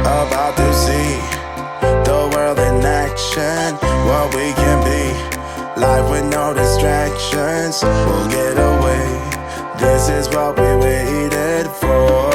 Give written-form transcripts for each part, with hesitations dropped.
about to see the world in action, what we can be. Life with no distractions, we'll get away. This is what we waited for.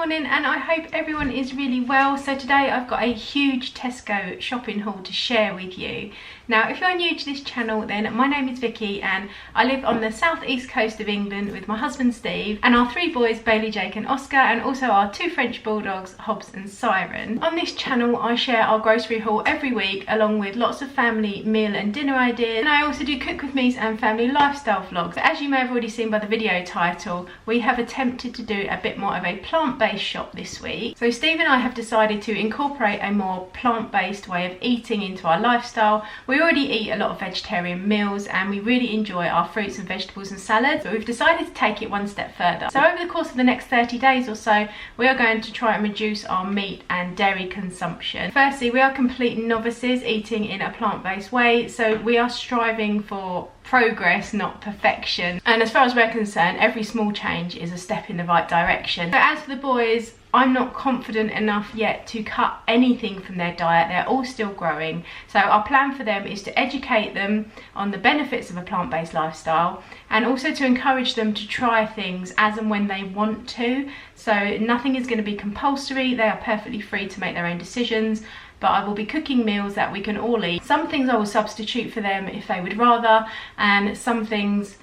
And I hope everyone is really well. So today I've got a huge Tesco shopping haul to share with you. Now if you're new to this channel, then my name is Vicky and I live on the southeast coast of England with my husband Steve and our 3 boys Bailey, Jake and Oscar, and also our 2 French bulldogs Hobbs and Siren. On this channel I share our grocery haul every week along with lots of family meal and dinner ideas, and I also do cook with me's and family lifestyle vlogs. But as you may have already seen by the video title, we have attempted to do a bit more of a plant-based shop this week. So Steve and I have decided to incorporate a more plant-based way of eating into our lifestyle. We already eat a lot of vegetarian meals and we really enjoy our fruits and vegetables and salads, but we've decided to take it one step further. So over the course of the next 30 days or so, we are going to try and reduce our meat and dairy consumption. Firstly, we are complete novices eating in a plant-based way, so we are striving for progress, not perfection. And as far as we're concerned, every small change is a step in the right direction. So as for the boys, I'm not confident enough yet to cut anything from their diet. They're all still growing. So our plan for them is to educate them on the benefits of a plant-based lifestyle and also to encourage them to try things as and when they want to. So nothing is going to be compulsory. They are perfectly free to make their own decisions. But I will be cooking meals that we can all eat. Some things I will substitute for them if they would rather, and some things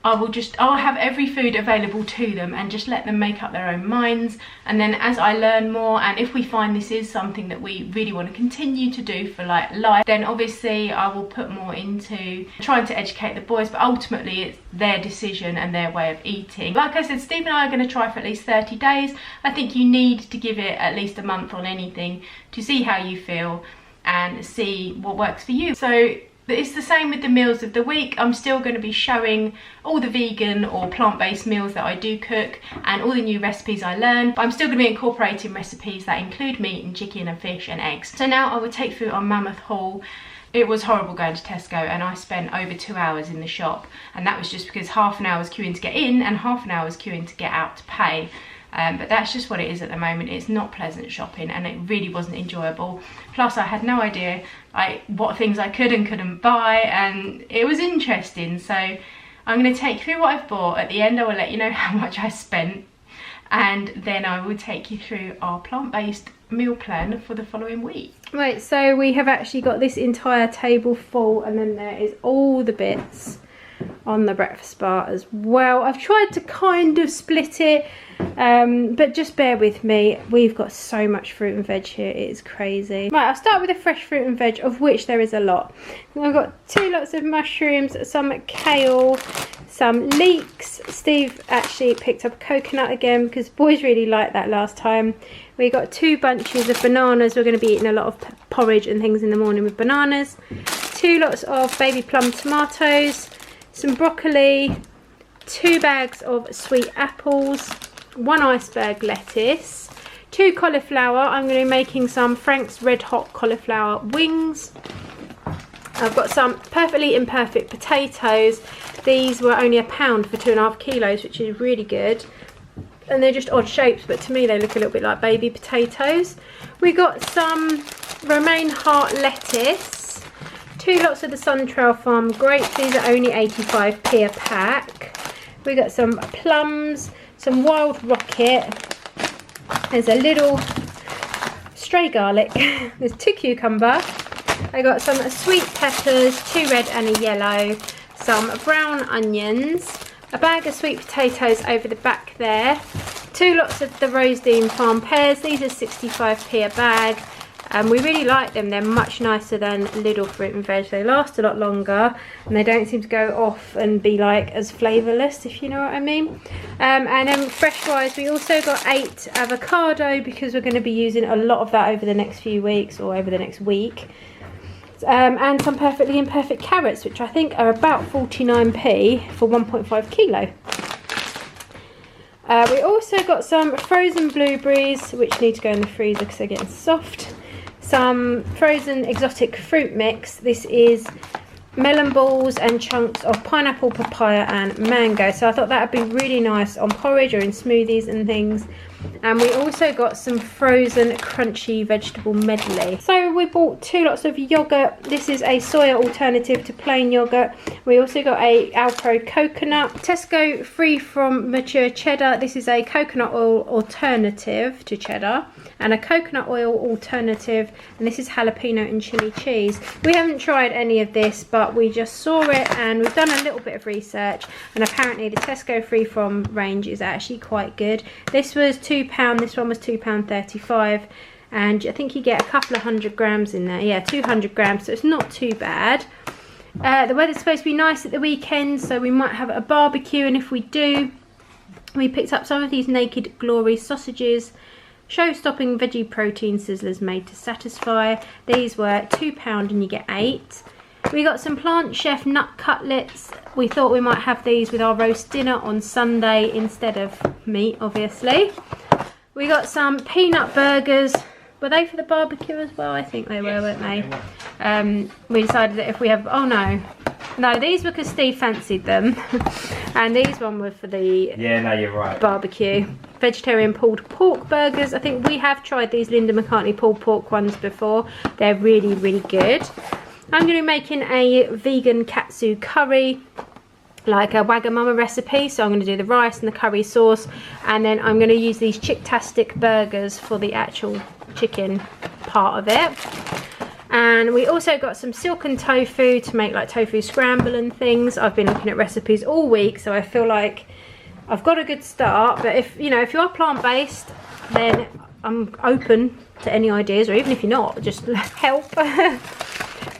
I'll have every food available to them and just let them make up their own minds. And then as I learn more, and if we find this is something that we really want to continue to do for like life, then obviously I will put more into trying to educate the boys, but ultimately it's their decision and their way of eating. Like I said, Steve and I are going to try for at least 30 days. I think you need to give it at least a month on anything to see how you feel and see what works for you. So it's the same with the meals of the week. I'm still going to be showing all the vegan or plant-based meals that I do cook and all the new recipes I learn. But I'm still going to be incorporating recipes that include meat and chicken and fish and eggs. So now I will take through our mammoth haul. It was horrible going to Tesco and I spent over 2 hours in the shop, and that was just because half an hour was queuing to get in and half an hour was queuing to get out to pay. But that's just what it is at the moment. It's not pleasant shopping and it really wasn't enjoyable. Plus I had no idea what things I could and couldn't buy, and it was interesting. So I'm going to take through what I've bought. At the end I will let you know how much I spent, and then I will take you through our plant-based meal plan for the following week. Right, so we have actually got this entire table full, and then there is all the bits on the breakfast bar as well. I've tried to kind of split it, but just bear with me. We've got so much fruit and veg here, it is crazy. Right, I'll start with the fresh fruit and veg, of which there is a lot. I've got 2 lots of mushrooms, some kale, some leeks. Steve actually picked up coconut again because boys really liked that last time. We got 2 bunches of bananas. We're going to be eating a lot of porridge and things in the morning with bananas. 2 lots of baby plum tomatoes, some broccoli, 2 bags of sweet apples, 1 iceberg lettuce, 2 cauliflower. I'm going to be making some Frank's Red Hot cauliflower wings. I've got some perfectly imperfect potatoes. These were only £1 for 2.5 kilos, which is really good. And they're just odd shapes, but to me they look a little bit like baby potatoes. We got some romaine heart lettuce, 2 lots of the Suntrail Farm grapes. These are only 85p a pack. We got some plums, some wild rocket. There's a little stray garlic. There's 2 cucumber. I got some sweet peppers, 2 red and a yellow, some brown onions, a bag of sweet potatoes over the back there, 2 lots of the Rosedene Farm pears. These are 65p a bag. We really like them. They're much nicer than Lidl fruit and veg. They last a lot longer and they don't seem to go off and be like as flavourless, if you know what I mean. And then fresh wise, we also got 8 avocado because we're going to be using a lot of that over the next few weeks or over the next week. And some perfectly imperfect carrots, which I think are about 49p for 1.5 kilo. We also got some frozen blueberries, which need to go in the freezer because they're getting soft. Some frozen exotic fruit mix. This is melon balls and chunks of pineapple, papaya and mango. So I thought that would be really nice on porridge or in smoothies and things. And we also got some frozen crunchy vegetable medley. So we bought 2 lots of yogurt. This is a soya alternative to plain yogurt. We also got a Alpro coconut. Tesco free from mature cheddar. This is a coconut oil alternative to cheddar and a coconut oil alternative, and this is jalapeno and chili cheese. We haven't tried any of this, but we just saw it and we've done a little bit of research, and apparently the Tesco free from range is actually quite good. This was £2, this one was £2.35, and I think you get a couple of 100 grams in there. Yeah, 200 grams, so it's not too bad. The weather's supposed to be nice at the weekend, so we might have a barbecue, and if we do, we picked up some of these Naked Glory sausages, show-stopping veggie protein sizzlers made to satisfy. These were £2 and you get 8. We got some Plant Chef nut cutlets. We thought we might have these with our roast dinner on Sunday instead of meat, obviously. We got some peanut burgers. Were they for the barbecue as well? I think they were, weren't they? We decided that if we have, oh no, these were because Steve fancied them. And these one were for the you're right, barbecue. Vegetarian pulled pork burgers. I think we have tried these Linda McCartney pulled pork ones before. They're really, really good. I'm going to be making a vegan katsu curry, like a Wagamama recipe. So I'm going to do the rice and the curry sauce, and then I'm going to use these Chick-tastic burgers for the actual chicken part of it. And we also got some silken tofu to make like tofu scramble and things. I've been looking at recipes all week, so I feel like I've got a good start. But if you are plant-based, then I'm open to any ideas, or even if you're not, just help.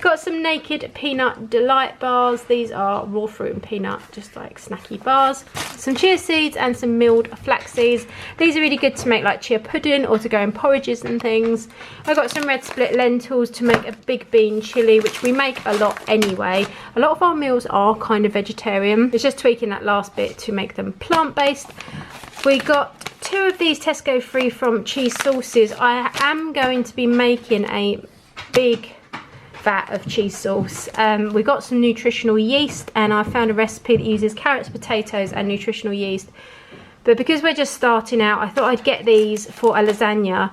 Got some Naked Peanut Delight bars. These are raw fruit and peanut, just like snacky bars. Some chia seeds and some milled flax seeds. These are really good to make like chia pudding or to go in porridges and things. I got some red split lentils to make a big bean chilli, which we make a lot anyway. A lot of our meals are kind of vegetarian. It's just tweaking that last bit to make them plant-based. We got 2 of these Tesco free from cheese sauces. I am going to be making a big vat of cheese sauce. We got some nutritional yeast, and I found a recipe that uses carrots, potatoes and nutritional yeast. But because we're just starting out, I thought I'd get these for a lasagna,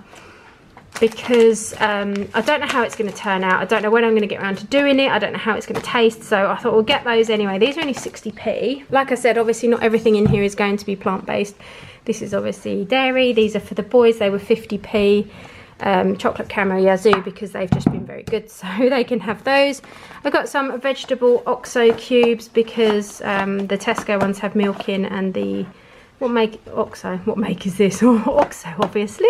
because I don't know how it's going to turn out. I don't know when I'm going to get around to doing it. I don't know how it's going to taste, so I thought we'll get those anyway. These are only 60p. Like I said, obviously not everything in here is going to be plant-based. This is obviously dairy. These are for the boys. They were 50p. Chocolate caramel yazoo, because they've just been very good, so they can have those. I got some vegetable OXO cubes because the Tesco ones have milk in, and the what make is this? OXO, obviously,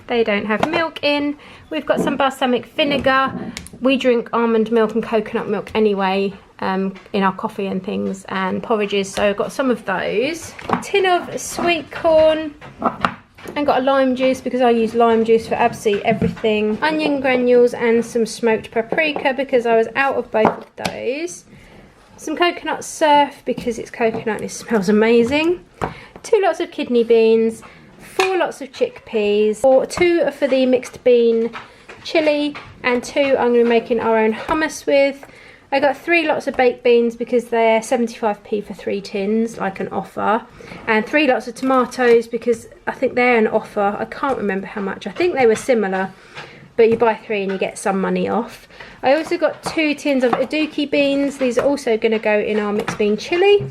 they don't have milk in. We've got some balsamic vinegar. We drink almond milk and coconut milk anyway in our coffee and things and porridges, so I've got some of those. A tin of sweet corn. And got a lime juice because I use lime juice for absolutely everything. Onion granules and some smoked paprika because I was out of both of those. Some coconut surf because it's coconut and it smells amazing. 2 lots of kidney beans. 4 lots of chickpeas. 2 are for the mixed bean chili, and 2 I'm going to be making our own hummus with. I got 3 lots of baked beans because they're 75p for 3 tins, like an offer. And 3 lots of tomatoes because I think they're an offer. I can't remember how much. I think they were similar, but you buy 3 and you get some money off. I also got 2 tins of aduki beans. These are also going to go in our mixed bean chili.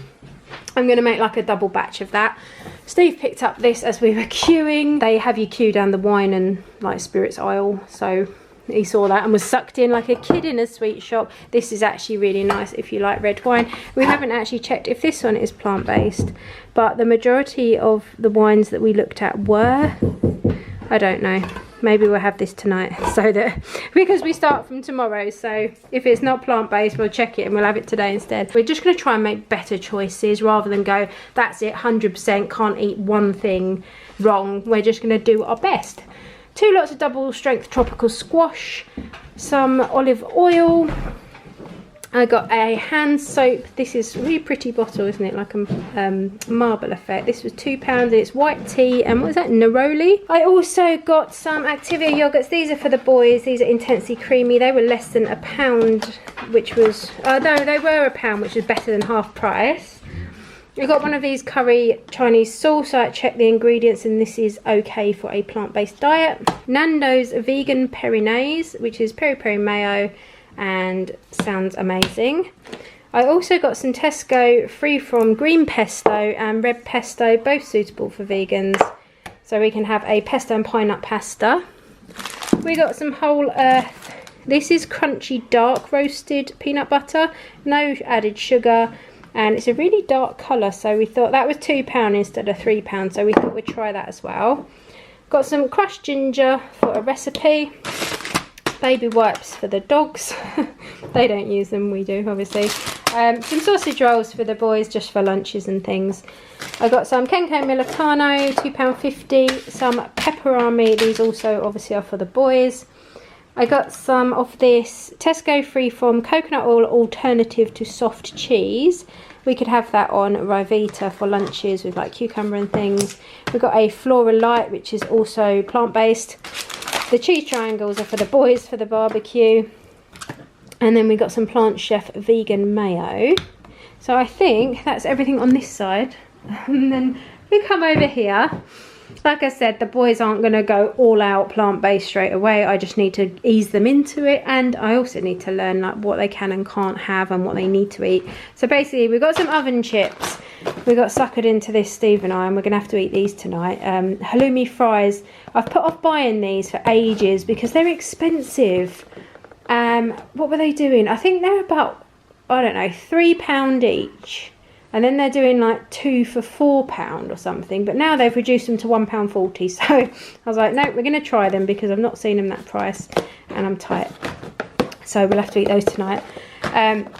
I'm going to make like a double batch of that. Steve picked up this as we were queuing. They have you queue down the wine and like spirits aisle, so he saw that and was sucked in like a kid in a sweet shop. This is actually really nice if you like red wine. We haven't actually checked if this one is plant-based, but the majority of the wines that we looked at were. I don't know. Maybe we'll have this tonight, so that because we start from tomorrow, so if it's not plant-based we'll check it and we'll have it today instead. We're just going to try and make better choices rather than go, that's it, 100% can't eat one thing wrong. We're just going to do our best. 2 lots of double strength tropical squash, some olive oil, I got a hand soap. This is a really pretty bottle, isn't it? Like a marble effect. This was £2. It's white tea and what is that? Neroli. I also got some Activia yogurts. These are for the boys. These are intensely creamy. They were less than £1, which was no, they were £1, which was better than half price. I got one of these curry Chinese sauce. I checked the ingredients and this is okay for a plant-based diet. Nando's vegan Perinase, which is peri peri mayo, and sounds amazing. I also got some Tesco free from green pesto and red pesto, both suitable for vegans, so we can have a pesto and pineapple pasta. We got some Whole Earth. This is crunchy dark roasted peanut butter, no added sugar, and it's a really dark colour, so we thought that was £2 instead of £3, so we thought we'd try that as well. Got some crushed ginger for a recipe. Baby wipes for the dogs. They don't use them, we do obviously. Some sausage rolls for the boys just for lunches and things. I got some Kenko Militano, £2.50. Some pepperami, these also obviously are for the boys. I got some of this Tesco Freeform coconut oil alternative to soft cheese. We could have that on Rivita for lunches with like cucumber and things. We've got a Flora Light, which is also plant-based. The cheese triangles are for the boys for the barbecue. And then we got some Plant Chef vegan mayo. So I think that's everything on this side. And then we come over here. Like I said, the boys aren't going to go all out plant-based straight away. I just need to ease them into it, and I also need to learn like what they can and can't have and what they need to eat. So basically we've got some oven chips. We got suckered into this, Steve and I, and we're going to have to eat these tonight. Halloumi fries. I've put off buying these for ages because they're expensive. What were they doing? I think they're about, I don't know, £3 each. And then they're doing like 2 for £4 or something. But now they've reduced them to £1.40. So I was like, no, we're going to try them because I've not seen them that price and I'm tight. So we'll have to eat those tonight.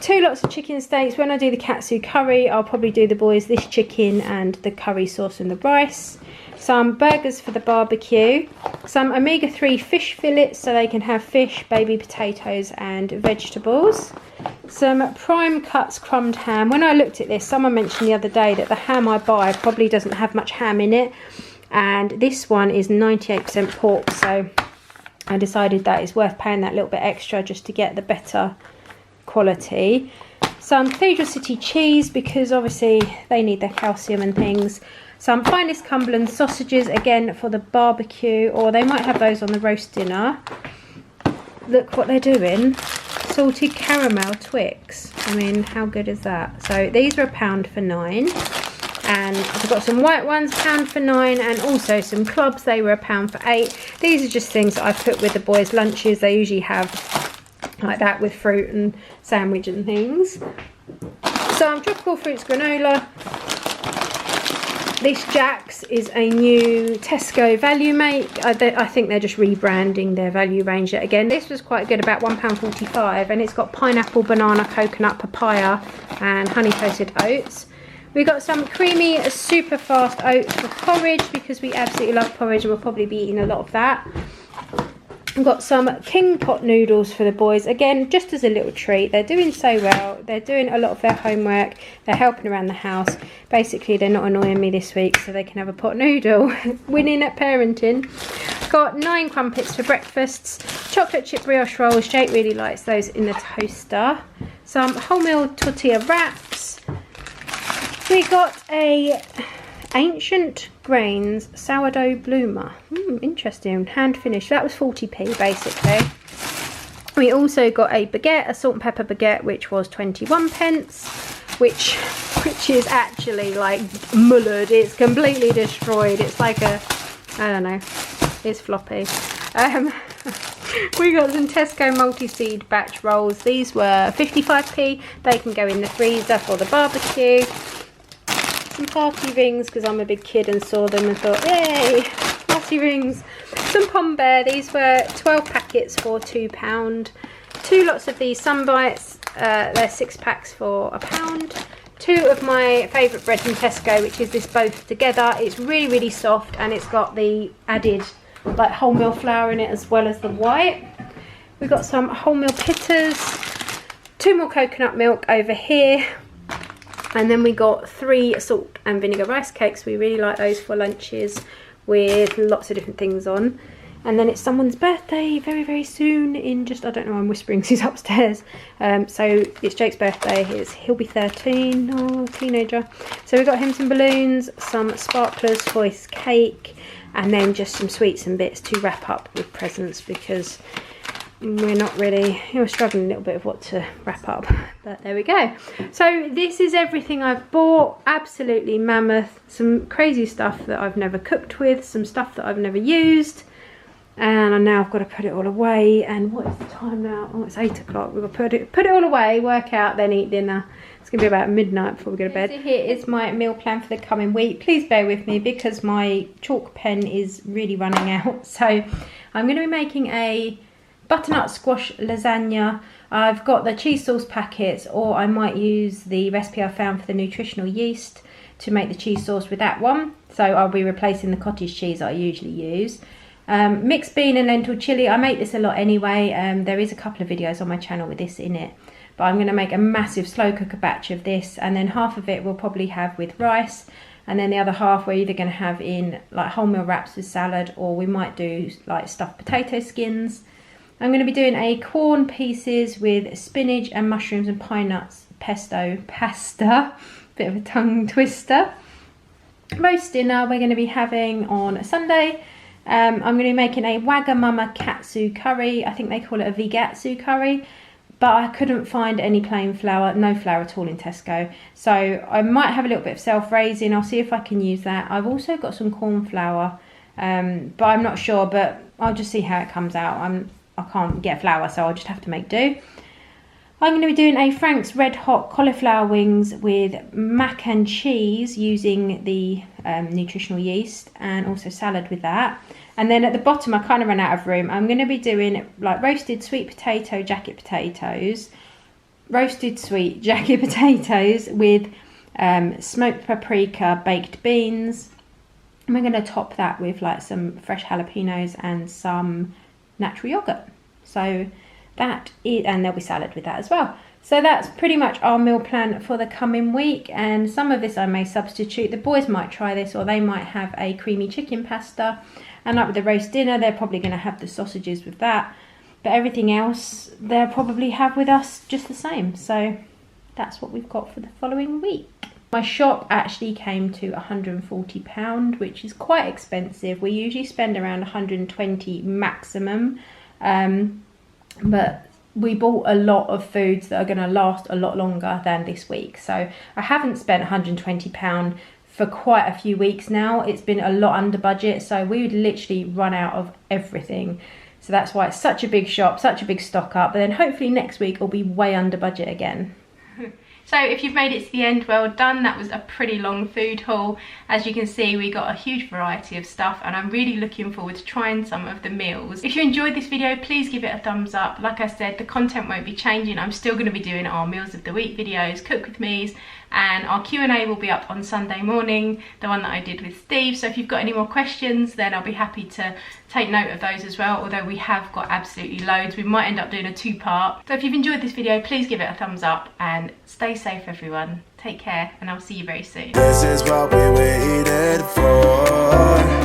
2 lots of chicken steaks. When I do the katsu curry, I'll probably do the boys this chicken and the curry sauce and the rice. Some burgers for the barbecue. Some omega-3 fish fillets so they can have fish, baby potatoes and vegetables. Some prime cuts crumbed ham. When I looked at this, someone mentioned the other day that the ham I buy probably doesn't have much ham in it. And this one is 98% pork, so I decided that it's worth paying that little bit extra just to get the better quality. Some Cathedral City cheese because obviously they need their calcium and things. Some Finest Cumberland sausages, again for the barbecue, or they might have those on the roast dinner. Look what they're doing. Salted caramel Twix. I mean, how good is that? So these were £1 for 9. And I've got some white ones, £1 for 9, and also some clubs. They were £1 for 8. These are just things that I put with the boys' lunches. They usually have like that with fruit and sandwich and things. Some tropical fruits granola. This Jack's is a new Tesco value make. I think they're just rebranding their value range yet again. This was quite good, about £1.45, and it's got pineapple, banana, coconut, papaya and honey toasted oats. We got some creamy super fast oats for porridge because we absolutely love porridge and we'll probably be eating a lot of that. We've got some King Pot noodles for the boys, again just as a little treat. They're doing so well, they're doing a lot of their homework, they're helping around the house. Basically they're not annoying me this week so they can have a pot noodle. Winning at parenting. Got 9 crumpets for breakfasts, chocolate chip brioche rolls, Jake really likes those in the toaster. Some wholemeal tortilla wraps. We got a Ancient Grains sourdough bloomer. Interesting, hand finished. That was 40p basically. We also got a baguette, a salt and pepper baguette, which was 21p, which is actually like mullered. It's completely destroyed. It's like a, I don't know, it's floppy. We got some Tesco multi-seed batch rolls. These were 55p. They can go in the freezer for the barbecue. Some party rings because I'm a big kid and saw them and thought, yay, party rings. Some Pom Bear. These were 12 packets for £2. 2 lots of these Sunbites. They're 6 packs for £1. 2 of my favourite bread from Tesco, which is this both together. It's really, really soft and it's got the added like wholemeal flour in it as well as the white. We've got some wholemeal pittas. 2 more coconut milk over here. And then we got 3 salt and vinegar rice cakes. We really like those for lunches with lots of different things on. And then it's someone's birthday very, very soon in just, I don't know, I'm whispering, he's upstairs. So it's Jake's birthday, he'll be 13, oh, teenager. So we got him some balloons, some sparklers for his cake, and then just some sweets and bits to wrap up with presents, because we're not really, we're struggling a little bit of what to wrap up, but there we go. So this is everything I've bought, absolutely mammoth. Some crazy stuff that I've never cooked with, some stuff that I've never used. And now I've got to put it all away. And what is the time now? Oh, it's 8 o'clock. We've got to put it all away, work out, then eat dinner. It's going to be about midnight before we go to bed. So here is my meal plan for the coming week. Please bear with me because my chalk pen is really running out. So I'm going to be making a butternut squash lasagna. I've got the cheese sauce packets, or I might use the recipe I found for the nutritional yeast to make the cheese sauce with that one. So I'll be replacing the cottage cheese I usually use. Mixed bean and lentil chili. I make this a lot anyway. There is a couple of videos on my channel with this in it, but I'm going to make a massive slow cooker batch of this, and then half of it we'll probably have with rice, and then the other half we're either going to have in like wholemeal wraps with salad, or we might do like stuffed potato skins. I'm going to be doing a corn pieces with spinach and mushrooms and pine nuts pesto pasta, bit of a tongue twister. Roast dinner we're going to be having on Sunday. I'm going to be making a Wagamama katsu curry. I think they call it a vegatsu curry, but I couldn't find any plain flour, no flour at all in Tesco. So I might have a little bit of self-raising. I'll see if I can use that. I've also got some corn flour, but I'm not sure, but I'll just see how it comes out. I can't get flour, so I'll just have to make do. I'm going to be doing a Frank's Red Hot cauliflower wings with mac and cheese using the nutritional yeast, and also salad with that. And then at the bottom, I kind of ran out of room. I'm going to be doing like roasted sweet potato jacket potatoes, roasted sweet jacket potatoes with smoked paprika, baked beans. And we're going to top that with like some fresh jalapenos and some natural yogurt. So that is, and there'll be salad with that as well. So that's pretty much our meal plan for the coming week, and some of this I may substitute. The boys might try this, or they might have a creamy chicken pasta, and like with the roast dinner they're probably going to have the sausages with that, but everything else they'll probably have with us just the same. So that's what we've got for the following week. My shop actually came to £140, which is quite expensive. We usually spend around 120 maximum, but we bought a lot of foods that are going to last a lot longer than this week. So I haven't spent £120 for quite a few weeks now. It's been a lot under budget, so we would literally run out of everything. So that's why it's such a big shop, such a big stock up. But then hopefully next week will be way under budget again. So if you've made it to the end, well done. That was a pretty long food haul. As you can see, we got a huge variety of stuff, and I'm really looking forward to trying some of the meals. If you enjoyed this video, please give it a thumbs up. Like I said, the content won't be changing. I'm still going to be doing our meals of the week videos, cook with me's, and our Q&A will be up on Sunday morning, the one that I did with Steve. So if you've got any more questions, then I'll be happy to take note of those as well, although we have got absolutely loads. We might end up doing a 2-part. So if you've enjoyed this video, please give it a thumbs up, and stay safe everyone. Take care, and I'll see you very soon. This is what we waited for.